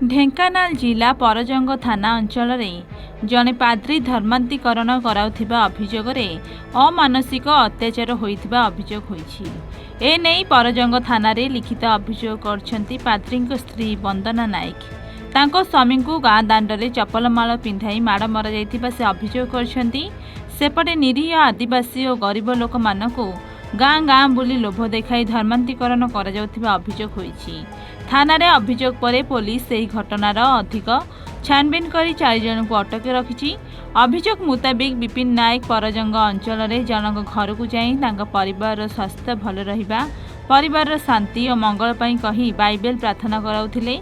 ଢେଙ୍କାନାଳ ଜିଲ୍ଲା ପରଜଙ୍ଗ ଥାନା ଅଞ୍ଚଳରେ ଜଣେ ପାଦ୍ରୀ ଧର୍ମାନ୍ତୀକରଣ କରାଉଥିବା ଅଭିଯୋଗରେ ଅମାନସିକ ଅତ୍ୟାଚାର ହୋଇଥିବା ଅଭିଯୋଗ ହୋଇଛି। ଏନେଇ ପରଜଙ୍ଗ ଥାନାରେ ଲିଖିତ ଅଭିଯୋଗ କରିଛନ୍ତି ପାଦ୍ରୀଙ୍କ ସ୍ତ୍ରୀ ବନ୍ଦନା ନାୟକ। ତାଙ୍କ ସ୍ୱାମୀଙ୍କୁ ଗାଁ ଦାଣ୍ଡରେ ଚପଲମାଳ ପିନ୍ଧାଇ ମାଡ଼ ମରାଯାଇଥିବା ସେ ଅଭିଯୋଗ କରିଛନ୍ତି। ସେପଟେ ନିରୀହ ଆଦିବାସୀ ଓ ଗରିବ ଲୋକମାନଙ୍କୁ ଗାଁ ଗାଁ ବୁଲି ଲୋଭ ଦେଖାଇ ଧର୍ମାନ୍ତୀକରଣ କରାଯାଉଥିବା ଅଭିଯୋଗ ହୋଇଛି। ଥାନାରେ ଅଭିଯୋଗ ପରେ ପୋଲିସ ସେହି ଘଟଣାର ଅଧିକ ଛାନବିନ କରି 4 ଜଣଙ୍କୁ ଅଟକ ରଖିଛି। ଅଭିଯୋଗ ମୁତାବିକ ବିପିନ ନାୟକ ପରଜଙ୍ଗ ଅଞ୍ଚଳରେ ଜଣଙ୍କ ଘରକୁ ଯାଇ ତାଙ୍କ ପରିବାରର ସ୍ୱାସ୍ଥ୍ୟ ଭଲ ରହିବା, ପରିବାରର ଶାନ୍ତି ଓ ମଙ୍ଗଳ ପାଇଁ କହି ବାଇବେଲ ପ୍ରାର୍ଥନା କରାଉଥିଲେ।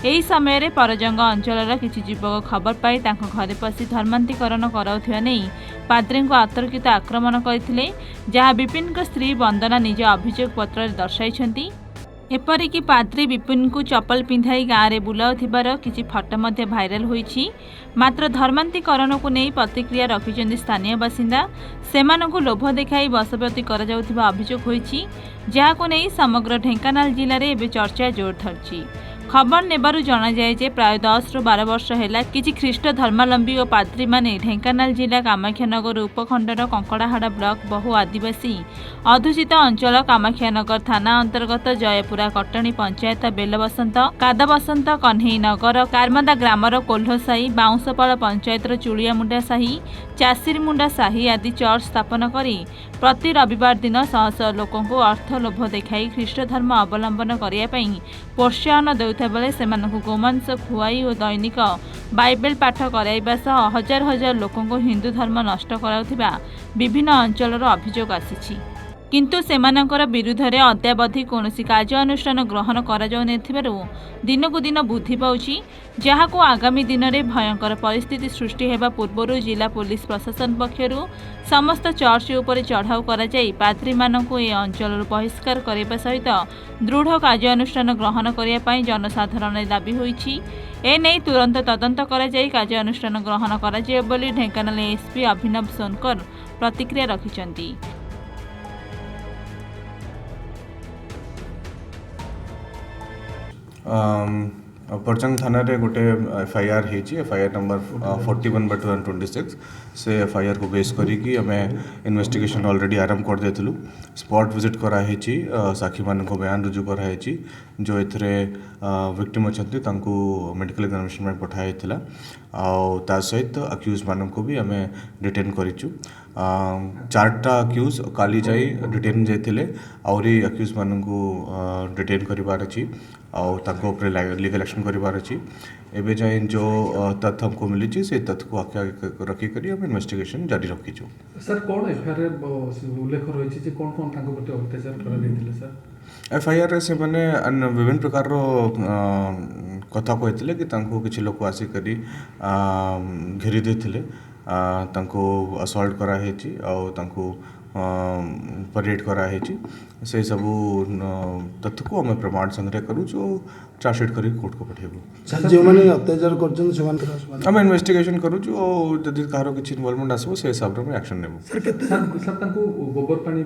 ଏହି ସମୟରେ ପରଜଙ୍ଗ ଅଞ୍ଚଳର କିଛି ଯୁବକ ଖବର ପାଇ ତାଙ୍କ ଘରେ ପଶି ଧର୍ମାନ୍ତୀକରଣ କରାଉଥିବା ନେଇ ପାଦ୍ରୀଙ୍କୁ ଅତର୍କିତ ଆକ୍ରମଣ କରିଥିଲେ, ଯାହା ବିପିନଙ୍କ ସ୍ତ୍ରୀ ବନ୍ଦନା ନିଜ ଅଭିଯୋଗ ପତ୍ରରେ ଦର୍ଶାଇଛନ୍ତି। ଏପରିକି ପାଦ୍ରୀ ବିପିନଙ୍କୁ ଚପଲ ପିନ୍ଧାଇ ଗାଁରେ ବୁଲାଉଥିବାର କିଛି ଫଟୋ ମଧ୍ୟ ଭାଇରାଲ ହୋଇଛି। ମାତ୍ର ଧର୍ମାନ୍ତୀକରଣକୁ ନେଇ ପ୍ରତିକ୍ରିୟା ରଖିଛନ୍ତି ସ୍ଥାନୀୟ ବାସିନ୍ଦା। ସେମାନଙ୍କୁ ଲୋଭ ଦେଖାଇ ବଶବର୍ତ୍ତୀ କରାଯାଉଥିବା ଅଭିଯୋଗ ହୋଇଛି, ଯାହାକୁ ନେଇ ସମଗ୍ର ଢେଙ୍କାନାଳ ଜିଲ୍ଲାରେ ଏବେ ଚର୍ଚ୍ଚା ଜୋର ଧରିଛି। ଖବର ନେବାରୁ ଜଣାଯାଏ ଯେ ପ୍ରାୟ 10ରୁ 12 ବର୍ଷ ହେଲା କିଛି ଖ୍ରୀଷ୍ଟ ଧର୍ମାବଲମ୍ବୀ ଓ ପାଦ୍ରୀମାନେ ଢେଙ୍କାନାଳ ଜିଲ୍ଲା କାମାକ୍ଷାନଗର ଉପଖଣ୍ଡର କଙ୍କଡ଼ାହାଡ଼ ବ୍ଲକ ବହୁ ଆଦିବାସୀ ଅଧ୍ୟୁଷିତ ଅଞ୍ଚଳ କାମାକ୍ଷାନଗର ଥାନା ଅନ୍ତର୍ଗତ ଜୟପୁରା କଟଣୀ ପଞ୍ଚାୟତ ବେଲବସନ୍ତ, କାଦବସନ୍ତ, କହ୍ନେଇନଗର, କାର୍ମଦା ଗ୍ରାମର କୋଲ୍ହସାହି, ବାଉଁଶପାଳ ପଞ୍ଚାୟତର ଚୁଳିଆମୁଣ୍ଡା ସାହି, ଚାଷିରମୁଣ୍ଡା ସାହି ଆଦି ଚର୍ଚ୍ଚ ସ୍ଥାପନ କରି ପ୍ରତି ରବିବାର ଦିନ ଶହ ଶହ ଲୋକଙ୍କୁ ଅର୍ଥ ଲୋଭ ଦେଖାଇ ଖ୍ରୀଷ୍ଟ ଧର୍ମ ଅବଲମ୍ବନ କରିବା ପାଇଁ ପ୍ରୋତ୍ସାହନ ଦେଉଥିବା ବେଳେ ସେମାନଙ୍କୁ ଗୋମାଂସ ଖୁଆଇ ଓ ଦୈନିକ ବାଇବେଲ ପାଠ କରାଇବା ସହ ହଜାର ହଜାର ଲୋକଙ୍କୁ ହିନ୍ଦୁ ଧର୍ମ ନଷ୍ଟ କରାଉଥିବା ବିଭିନ୍ନ ଅଞ୍ଚଳର ଅଭିଯୋଗ ଆସିଛି। କିନ୍ତୁ ସେମାନଙ୍କର ବିରୁଦ୍ଧରେ ଅଦ୍ୟାବଧି କୌଣସି କାର୍ଯ୍ୟାନୁଷ୍ଠାନ ଗ୍ରହଣ କରାଯାଉନଥିବାରୁ ଦିନକୁ ଦିନ ବୃଦ୍ଧି ପାଉଛି, ଯାହାକୁ ଆଗାମୀ ଦିନରେ ଭୟଙ୍କର ପରିସ୍ଥିତି ସୃଷ୍ଟି ହେବା ପୂର୍ବରୁ ଜିଲ୍ଲା ପୋଲିସ ପ୍ରଶାସନ ପକ୍ଷରୁ ସମସ୍ତ ଚର୍ଚ୍ଚ ଉପରେ ଚଢ଼ାଉ କରାଯାଇ ପାଦ୍ରୀମାନଙ୍କୁ ଏ ଅଞ୍ଚଳରୁ ବହିଷ୍କାର କରିବା ସହିତ ଦୃଢ଼ କାର୍ଯ୍ୟାନୁଷ୍ଠାନ ଗ୍ରହଣ କରିବା ପାଇଁ ଜନସାଧାରଣରେ ଦାବି ହୋଇଛି। ଏନେଇ ତୁରନ୍ତ ତଦନ୍ତ କରାଯାଇ କାର୍ଯ୍ୟାନୁଷ୍ଠାନ ଗ୍ରହଣ କରାଯିବ ବୋଲି ଢେଙ୍କାନାଳ ଏସ୍ପି ଅଭିନବ ସୋନକର ପ୍ରତିକ୍ରିୟା ରଖିଛନ୍ତି। परजंग थाना रे गोटे एफआईआर होती एफआईआर नंबर 41/2026 से एफआईआर को बेस करी आम इन्वेस्टिगेशन ऑलरेडी आरंभ कर देलु। स्पॉट विजिट कराई साक्षी मान बयान रुजु कराई जो एथरे विक्टिम अच्छा मेडिकल एग्जामिनेशन में पठाई ता सहित अक्यूज मान को भी आम डिटेन करूँ। 4टा अक्यूज काली जाई डिटेन जाते आहरी अक्यूज मान को डिटेन करार अच्छी लीगल एक्शन करार अच्छी। एवं जाए जो तथ्य हमको मिली से तथ्य को आगे रखिक आम इन्वेस्टिगेशन जारी रखीचु। सर कौन एफआईआर उल्लेख रही कौन कौन अत्याचार कर सर एफआईआर से मैंने विभिन्न प्रकार कथा कहते कि किसी लोग आसिक घेरी देते असल्ट कराई परेड कराई से सबू तथ्य को आम प्रमाण संग्रह करूँ चार्जसीट कर कोर्ट को पठेबू। जो मैंने अत्याचार कर आम इन्वेस्टिगेशन करूँ जदि कहार किसी इनवॉल्वमेंट आसो से हिसाब से एक्शन नेबू। गोबर पानी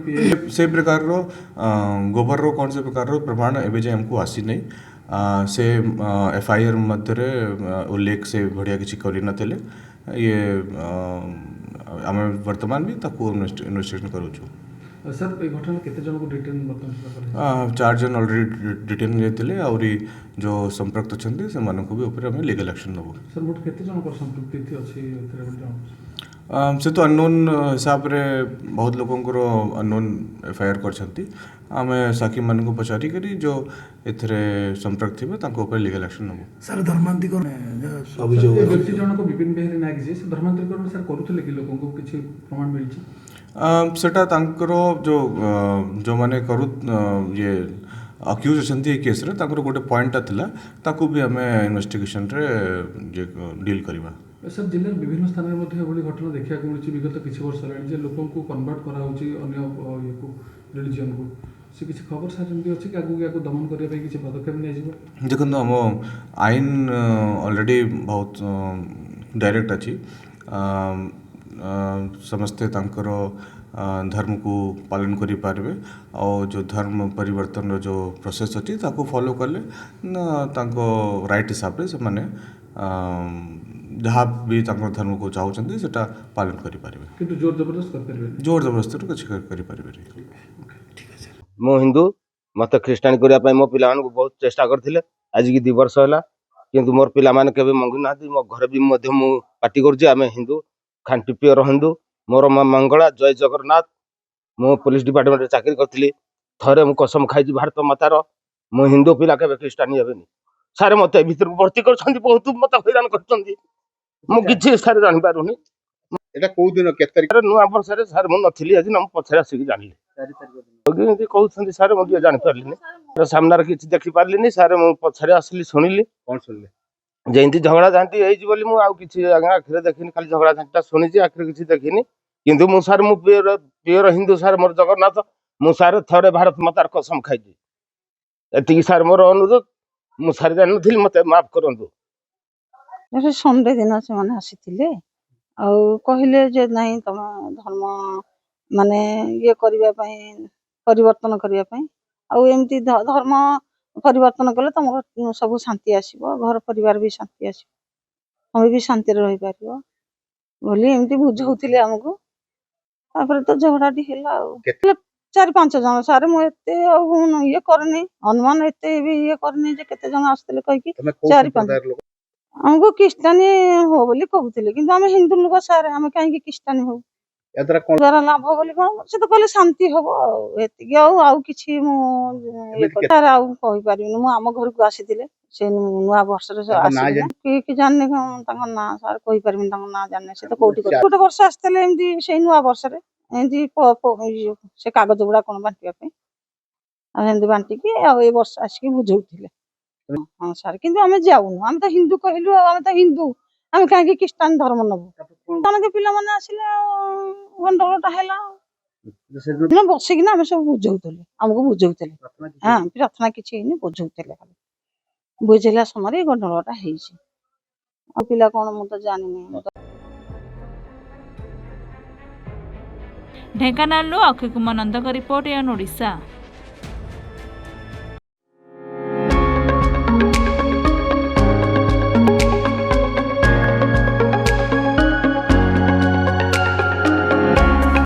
से प्रकार गोबर रो कौन से प्रकार प्रमाण एवं जाए हमको आसी नहीं से एफआईआर मध्य उल्लेख से बढ़िया किसी कर ये आम वर्तमान भी इन्वेस्टिगेशन करूँ। सर ये घटना केते जन को डिटेन 4 जन ऑलरेडी डिटेन जाते आहरी जो संपर्क अच्छा से मानक भी ऊपर आम लीगल एक्शन नबू। सर मोट केते जन को संपृक्ति अच्छी से तो अननोन हिसाब रे बहुत लोगों अननोन एफआईआर करछंती आम साक्षी मान को पचारि करी जो एथरे संपर्क थिबे तांको ऊपर लीगल एक्शन नबू। सर धर्मांतरीकरण अभियोग व्यक्ति जन को विपिन बेहरी नायक जी से धर्मांतरीकरण सर करूथले कि लोगों को किछि प्रमाण मिलछि सेटा तांकर जो माने करू ये अक्यूज अच्छा केस रे तांकर गोटे पॉइंट थिला ताकू भी आम इन्वेस्टिगेशन रे जे डील करबा। सर जिले विभिन्न स्थान में घटना देखा मिली विगत किसी वर्ष है लोक कन्वर्ट करा रिलीजन को से किसी खबर सर अच्छी आगे दमन करने किसी पदक्षेप नहीं देखो आम आईन ऑलरेडी बहुत डायरेक्ट अच्छी समस्ते धर्म को पालन करि पारबे और जो धर्म परिवर्तन जो प्रोसेस अछि ताको फॉलो कले ना ताको राइट हिसाब से माने जहाँ भी ताको धर्म को चाहउछन्ती सेटा पालन करि पारबे किंतु जोर जबरदस्त कर परिबे जोर जबरदस्ती तो कुछ करि पारबे मो हिंदू मत ख्रीष्टान करने मो पिला बहुत चेष्टा करथिले आज की 2 वर्ष है किंतु मोर पिला माने केबे मंगु ना मो घर भी मध्य मु पार्टी करछि आमे हिंदू खांटी प्योर हिंदू मोर मां मंगला जय जगन्नाथ मो पुलिस डिपार्टमेंट चाकरी करथिली थरे मु कसम खाइछि भारत मातार मो हिंदू पिला केबे ख्रीष्टान हेबेनी सारे मते भीतर भर्ती करछन्ती बहुत मते हैरान करछन्ती मु किछि सारे जानि पारुनी एटा कोउ दिन के तारिख सारे नुआ वर्ष रे सारे मु नथिली आज न पछरा सिक जानिले एमती कहते सारे मुझे जानी पार्ली सामने किसी देखी पार्ली सारे मुझे पछरे आसली शुणिली कोन सुनले जयंती झगड़ा झांटी आखिरे देखनी खाली झगड़ा झांटा शुणी आखिरे किसी देखनी किंतु मु सार मु प्योर हिंदू सार मोर जगन्नाथ मु सार थरे भारत मातार कसम खाई एति सार मोर अनुरोध मु सार जान नथिल मते माफ करंतु संडे दिन से मैंने आसी कहले जे नहीं तुम धर्म माने ये करने परिवर्तन करने एमती धर्म परिवर्तन कले तुम सब शांति आसो घर परिवार भी शांति आस तुम भी शांति रही पार बोली एमती बुझाऊे आमको तापर तो झगड़ाटी है 4-5 जन सारे मुझे ये करनी अनुमान एत ये करनी केते जन आसते कहीकि तमे कोउ 4-5 संप्रदायर लोक हमको क्रिस्टानी हो बोली कहते कि आम हिंदू लोक सारे आम कहीं क्रिस्टानी हो यात्रा कोन द्वारा लाभ बोली कौन से तो कहले शांति हम कि आम घर को आसी से नुआ वर्ष कि जाने ना सार कही पारि ना जाने से तो कौटी गोटे वर्ष आसते एमती से नुआ वर्ष एमती से कागज गुड़ा कौन बांटा बांटिकी ए वर्ष आसिक बुझाऊे हाँ सार कि आम जाऊनु आम तो हिंदू कहलु आम तो हिंदू आम कहीं क्रिस्टान धर्म नबू के पिला माने आसिले गंडगोलटा है बसिकिना आम सब बुझाऊले आमको बुझाऊले हाँ प्रार्थना किसी बुझाऊले बुझेला समय गंडगोलटा हो पिला कौन मु तो जानी ढेंकानाल अक्षय कुमार नंदक रिपोर्ट एन ओडिशा।